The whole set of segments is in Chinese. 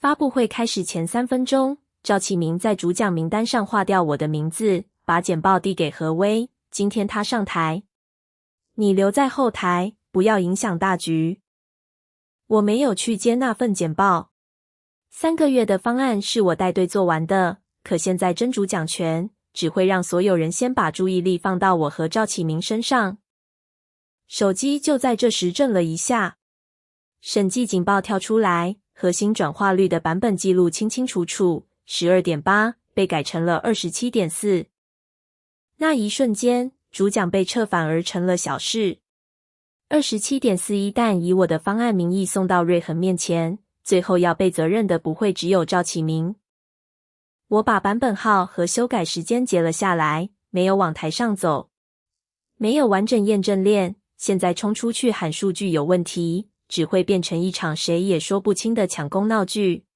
發布會開始前3分鐘，趙啟明在主講名單上劃掉我的名字，把簡報遞給何威。今天他上台，你留在後台，不要影響大局。我沒有去接那份簡報。3個月的方案是我帶隊做完的，可現在爭主講權，只會讓所有人先把注意力放到我和趙啟明身上。手機就在這時震了一下，審計警報跳出來，核心轉化率的版本記錄清清楚楚 12.8 被改成了 27.4。 那一瞬間，主講被撤反而成了小事。 27.4 一旦以我的方案名義送到瑞恆面前，最後要背責任的不會只有趙啟明。我把版本號和修改時間截了下來，沒有往台上走，沒有完整驗證鏈，現在衝出去喊數據有問題，只會變成一場誰也說不清的搶功鬧劇。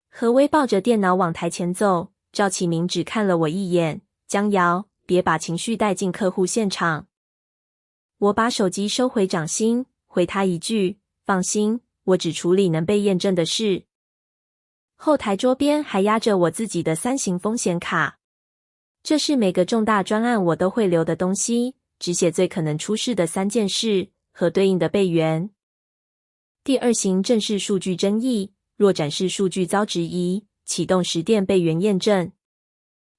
何威抱着電腦往台前走，趙啟明只看了我一眼，江瑤，別把情緒帶進客戶現場。我把手機收回掌心，回他一句，放心，我只處理能被驗證的事。後台桌邊還壓着我自己的3型風險卡，這是每個重大專案我都會留的東西，只寫最可能出事的3件事和對應的備援。第2型正是數據爭議，若展示數據遭質疑，啟動實電備援驗證。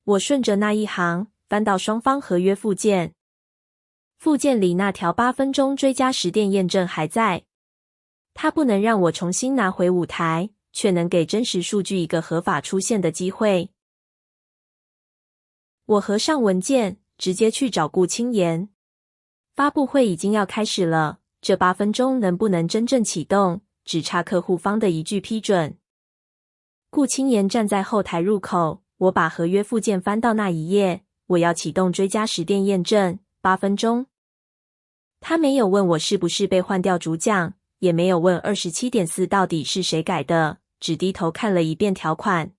我順着那一行翻到雙方合約附件，附件裡那條8分鐘追加實電驗證還在，它不能讓我重新拿回舞台，卻能給真實數據一個合法出現的機會。我合上文件，直接去找顧清言。發布會已經要開始了，這8分鐘能不能真正啟動，只差客戶方的一句批准。顧清言站在後台入口，我把合約附件翻到那一頁，我要啟動追加實電驗證，8分鐘。他沒有問我是不是被換掉主講，也沒有問 27.4 到底是誰改的，只低頭看了一遍條款。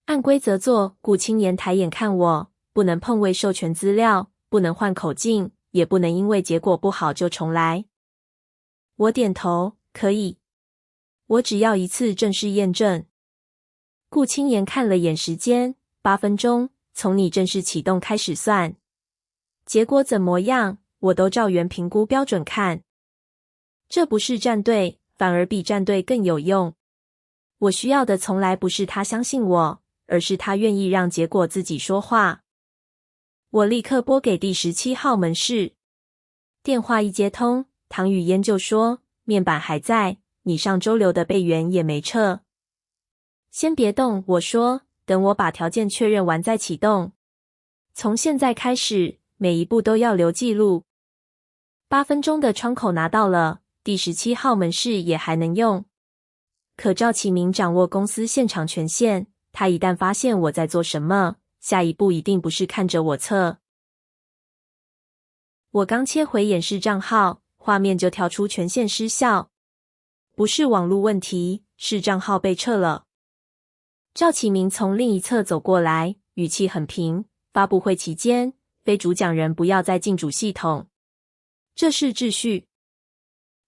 按規則做，顧清言抬眼看我，不能碰未授權資料，不能換口徑，也不能因為結果不好就重來。我點頭，可以。我只要一次正式驗證。顧清言看了眼時間，8分鐘，從你正式啟動開始算。結果怎麼樣，我都照原評估標準看。這不是站隊，反而比站隊更有用。我需要的從來不是他相信我，而是他願意讓結果自己說話。我立刻撥給第17號門市。電話一接通，唐雨嫣就說，面板還在，你上周留的備援也沒撤。先別動，我說，等我把條件確認完再啟動。從現在開始，每一步都要留記錄。8分鐘的窗口拿到了，第17號門市也還能用。可趙啟明掌握公司現場權限，他一旦發現我在做什麼，下一步一定不是看着我測。我剛切回演示賬號，畫面就跳出權限失效。不是網絡問題，是賬號被撤了。趙啟明從另一側走過來，語氣很平，發布會期間，非主講人不要再進主系統。這是秩序。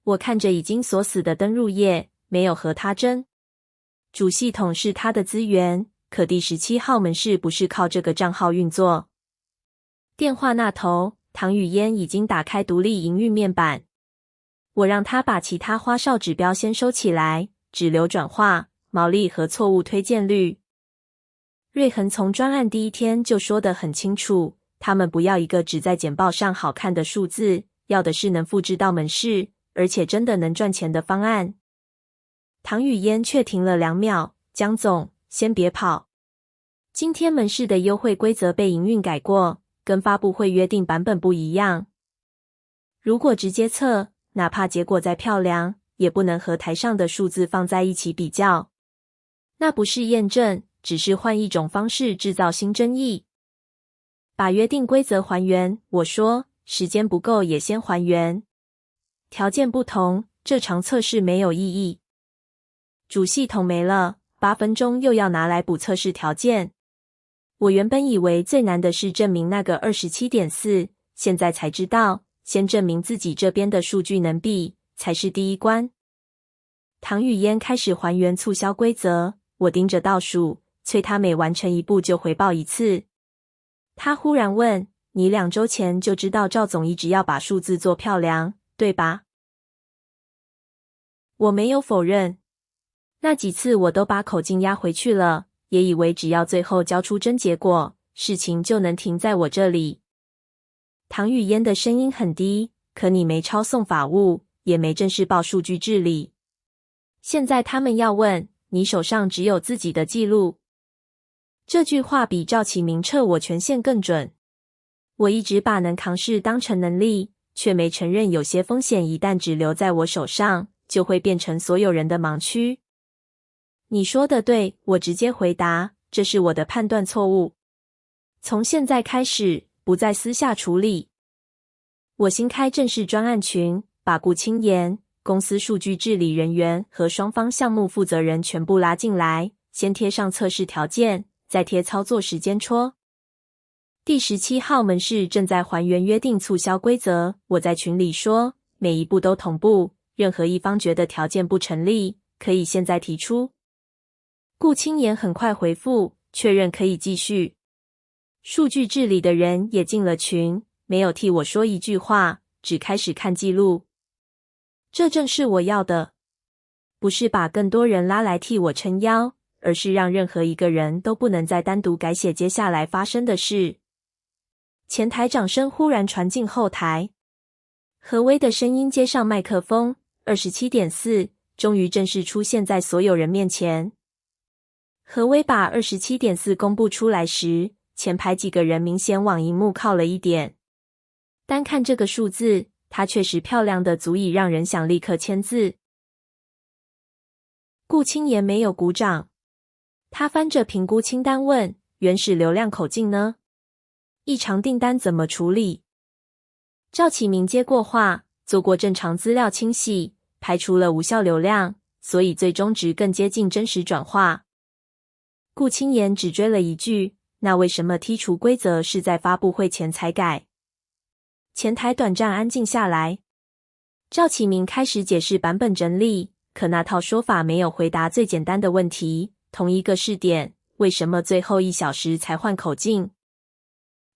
我看着已經鎖死的登入頁，沒有和他爭。主系統是他的資源，可第17號門市不是靠這個賬號運作。電話那頭，唐雨嫣已經打開獨立營運面板。我讓他把其他花哨指標先收起來，只留轉化、毛利和錯誤推薦率。瑞恆從專案第一天就說得很清楚，他們不要一個只在簡報上好看的數字，要的是能複製到門市，而且真的能賺錢的方案。唐雨嫣卻停了2秒，江總，先別跑。今天門市的優惠規則被營運改過，跟發布會約定版本不一樣。如果直接測，哪怕結果再漂亮，也不能和台上的數字放在一起比較。那不是驗證，只是換一種方式製造新爭議。把約定規則還原，我說，時間不夠也先還原。條件不同，這場測試沒有意義。主系統沒了，8分鐘又要拿來補測試條件。我原本以為最難的是證明那個 27.4， 現在才知道，先證明自己這邊的數據能比，才是第一關。唐雨嫣開始還原促銷規則，我盯着倒數，催她每完成一步就回報一次。她忽然問：“你2週前就知道趙總一直要把數字做漂亮，對吧？”我沒有否認。那幾次我都把口徑壓回去了，也以為只要最後交出真結果，事情就能停在我這裡。唐雨嫣的聲音很低，可你沒抄送法務，也沒正式報數據治理。現在他們要問，你手上只有自己的記錄。這句話比趙啟明撤我權限更準。我一直把能扛事當成能力，卻沒承認有些風險一旦只留在我手上，就會變成所有人的盲區。你說的對，我直接回答，這是我的判斷錯誤。從現在開始，不再私下處理。我新開正式專案群，把顧清妍、公司數據治理人員和雙方項目負責人全部拉進來，先貼上測試條件，再貼操作時間戳。第17號門市正在還原約定促銷規則，我在群裡說，每一步都同步，任何一方覺得條件不成立，可以現在提出。顧清妍很快回復，確認可以繼續。數據治理的人也進了群，沒有替我說一句話，只開始看記錄。這正是我要的，不是把更多人拉來替我撐腰，而是讓任何一個人都不能再單獨改寫接下來發生的事。前台掌聲忽然傳進後台，何威的聲音接上麥克風 27.4 終於正式出現在所有人面前。何威把 27.4 公布出來時，前排幾個人明顯往螢幕靠了一點。單看這個數字，它確實漂亮的足以讓人想立刻簽字。顧清妍沒有鼓掌，他翻着評估清單問：“原始流量口徑呢？異常訂單怎麼處理？”趙啟明接過話，做過正常資料清洗，排除了無效流量，所以最終值更接近真實轉化。顧清妍只追了一句：“那為什麼剔除規則是在發布會前才改？”前台短暫安靜下來，趙啟明開始解釋版本整理，可那套說法沒有回答最簡單的問題：同一個試點，為什麼最後1小時才換口徑？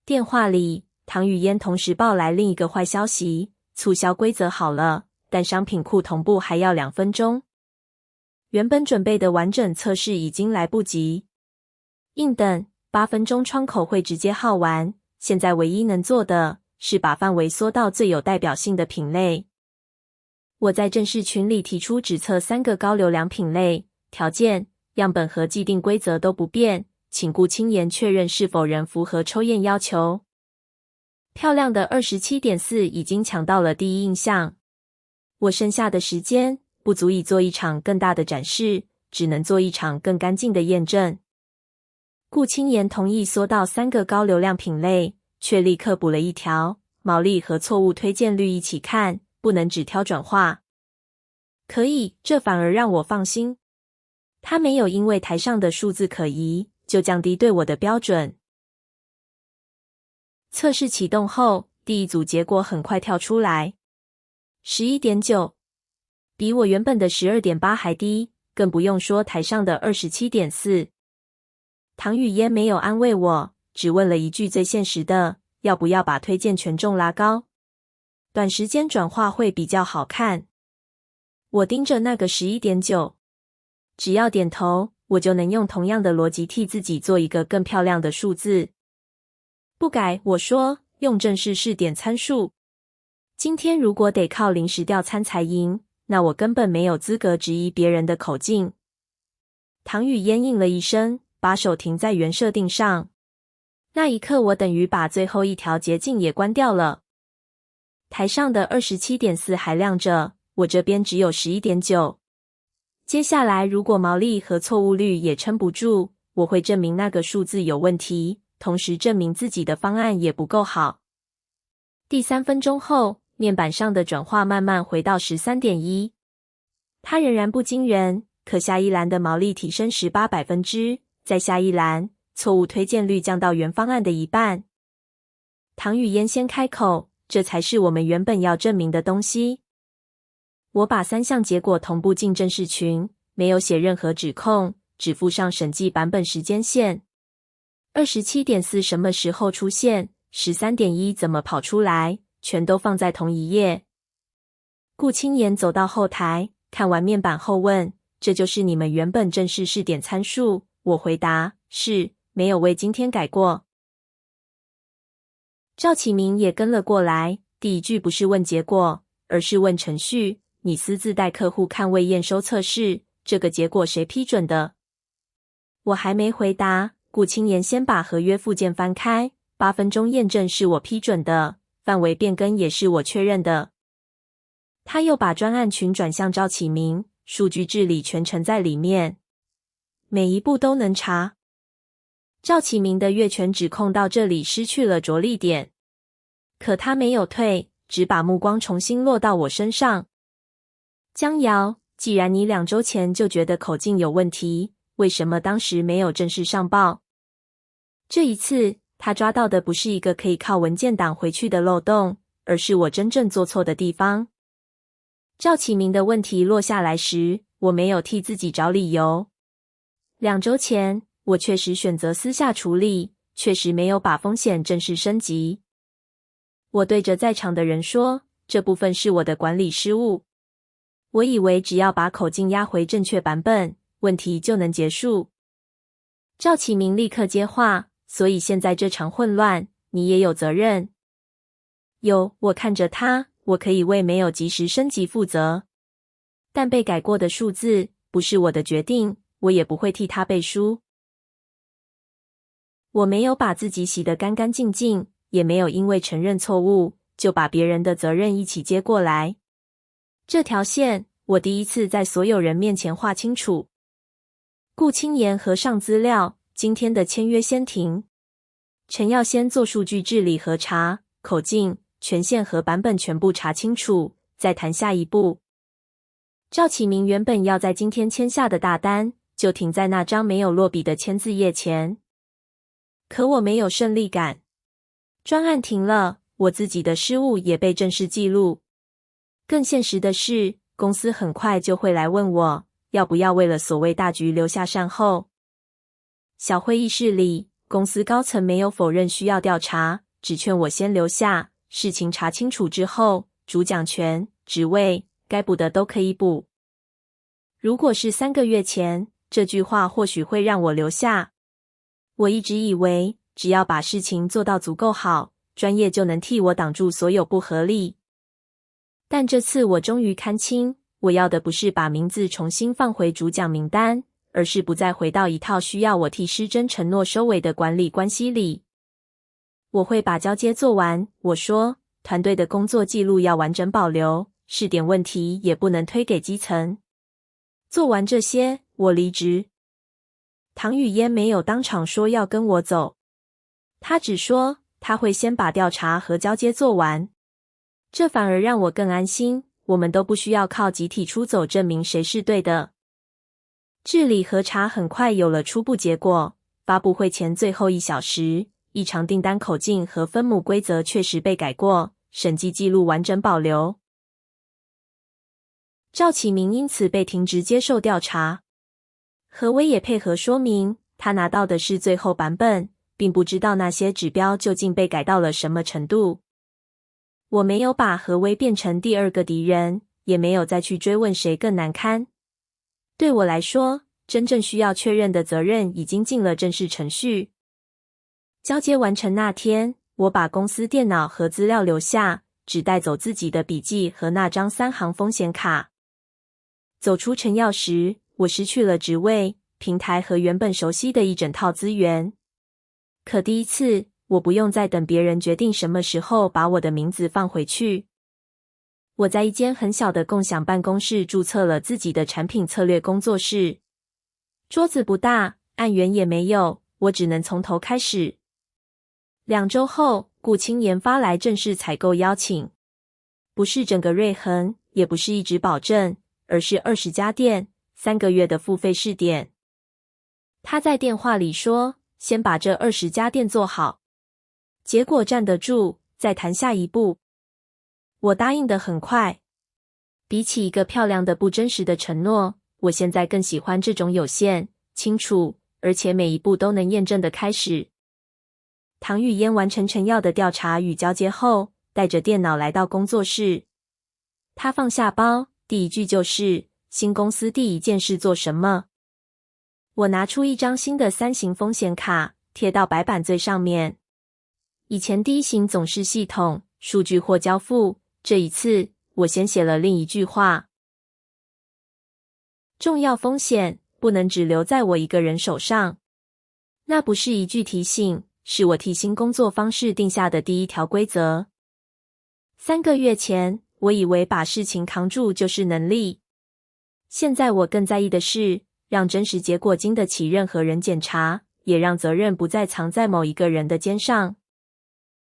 電話裡，唐雨嫣同時報來另一個壞消息：促銷規則好了，但商品庫同步還要2分鐘。原本準備的完整測試已經來不及，硬等8分鐘窗口會直接耗完。現在唯一能做的是把範圍縮到最有代表性的品類。我在正式群裡提出只測3個高流量品類，條件、樣本和既定規則都不變，請顧清妍確認是否仍符合抽驗要求。漂亮的 27.4 已經搶到了第一印象。我剩下的時間不足以做一場更大的展示，只能做一場更乾淨的驗證。顧清妍同意縮到3個高流量品類，卻立刻補了一條：毛利和錯誤推薦率一起看，不能只挑轉化。可以，這反而讓我放心。他沒有因為台上的數字可疑，就降低對我的標準。測試啟動後，第一組結果很快跳出來 11.9， 比我原本的 12.8 還低，更不用說台上的 27.4。唐雨嫣沒有安慰我，只問了一句最現實的：要不要把推薦權重拉高？短時間轉化會比較好看。我盯着那個 11.9， 只要點頭，我就能用同樣的邏輯替自己做一個更漂亮的數字。不改，我說，用正式試點參數。今天如果得靠臨時調參才贏，那我根本沒有資格質疑別人的口徑。唐雨嫣應了一聲，把手停在原設定上。那一刻，我等於把最後一條捷徑也關掉了。台上的 27.4 還亮着，我這邊只有 11.9。接下來，如果毛利和錯誤率也撐不住，我會證明那個數字有問題，同時證明自己的方案也不夠好。第3分鐘後，面板上的轉化慢慢回到 13.1， 它仍然不驚人，可下一欄的毛利提升 18%， 再下一欄，錯誤推薦率降到原方案的一半。唐雨嫣先開口，這才是我們原本要證明的東西。我把3項結果同步進正式群，沒有寫任何指控，只附上審計版本時間線。27.4 什麼時候出現 ,13.1 怎麼跑出來，全都放在同一頁。顧清言走到後台，看完面板後問，這就是你們原本正式試點參數？我回答，是，沒有為今天改過。趙啟明也跟了過來，第一句不是問結果，而是問程序，你私自帶客戶看未驗收測試，這個結果誰批准的？我還沒回答，顧清言先把合約附件翻開，8分鐘驗證是我批准的，範圍變更也是我確認的。他又把專案群轉向趙啟明，數據治理全程在裡面，每一步都能查。趙啟明的越權指控到這裡失去了着力點，可他沒有退，只把目光重新落到我身上。江瑤，既然你2週前就覺得口徑有問題，為什麼當時沒有正式上報？這一次，他抓到的不是一個可以靠文件檔回去的漏洞，而是我真正做錯的地方。趙啟明的問題落下來時，我沒有替自己找理由。2週前，我確實選擇私下處理，確實沒有把風險正式升級。我對着在場的人說，這部分是我的管理失誤。我以為只要把口徑壓回正確版本，問題就能結束。趙啟明立刻接話，所以現在這場混亂，你也有責任。有，我看着他，我可以為沒有及時升級負責。但被改過的數字，不是我的決定，我也不會替他背書。我沒有把自己洗得乾乾淨淨，也沒有因為承認錯誤，就把別人的責任一起接過來。這條線，我第一次在所有人面前畫清楚。顧清言核上資料，今天的簽約先停。陳耀先做數據治理核查，口徑、權限和版本全部查清楚，再談下一步。趙啟明原本要在今天簽下的大單，就停在那張沒有落筆的簽字頁前。可我沒有勝利感。專案停了，我自己的失誤也被正式記錄。更現實的是，公司很快就會來問我，要不要為了所謂大局留下善後。小會議室裡，公司高層沒有否認需要調查，只勸我先留下，事情查清楚之後，主講權、職位，該補的都可以補。如果是3個月前，這句話或許會讓我留下。我一直以為，只要把事情做到足夠好，專業就能替我擋住所有不合理。但這次我終於看清，我要的不是把名字重新放回主講名單，而是不再回到一套需要我替失真承諾收尾的管理關係裡。我會把交接做完，我說，團隊的工作記錄要完整保留，試點問題也不能推給基層。做完這些，我離職。唐雨嫣沒有當場說要跟我走，他只說他會先把調查和交接做完。這反而讓我更安心，我們都不需要靠集體出走證明誰是對的。治理核查很快有了初步結果，發布會前最後1小時，異常訂單口徑和分母規則確實被改過，審計記錄完整保留。趙啟明因此被停職接受調查。何威也配合說明，他拿到的是最後版本，並不知道那些指標究竟被改到了什麼程度。我沒有把何威變成第2個敵人，也沒有再去追問誰更難堪。對我來說，真正需要確認的責任已經進了正式程序。交接完成那天，我把公司電腦和資料留下，只帶走自己的筆記和那張3行風險卡。走出成藥時，我失去了職位、平台和原本熟悉的一整套資源。可第一次，我不用再等別人決定什麼時候把我的名字放回去。我在一間很小的共享辦公室註冊了自己的產品策略工作室。桌子不大，案源也沒有，我只能從頭開始。2週後，顧清言發來正式採購邀請，不是整個瑞恆，也不是一直保證，而是20家店，3個月的付費試點。他在電話裡說，先把這20家店做好，結果站得住，再談下一步。我答應得很快。比起一個漂亮的不真實的承諾，我現在更喜歡這種有限、清楚，而且每一步都能驗證的開始。唐語嫣完成陳耀的調查與交接後，帶着電腦來到工作室。他放下包，第一句就是：新公司第一件事做什麼？我拿出一張新的3型風險卡，貼到白板最上面。以前第1型總是系統、數據或交付，這一次我先寫了另一句話：重要風險不能只留在我一個人手上。那不是一句提醒，是我替新工作方式定下的第一條規則。3個月前，我以為把事情扛住就是能力。現在我更在意的是，讓真實結果經得起任何人檢查，也讓責任不再藏在某一個人的肩上。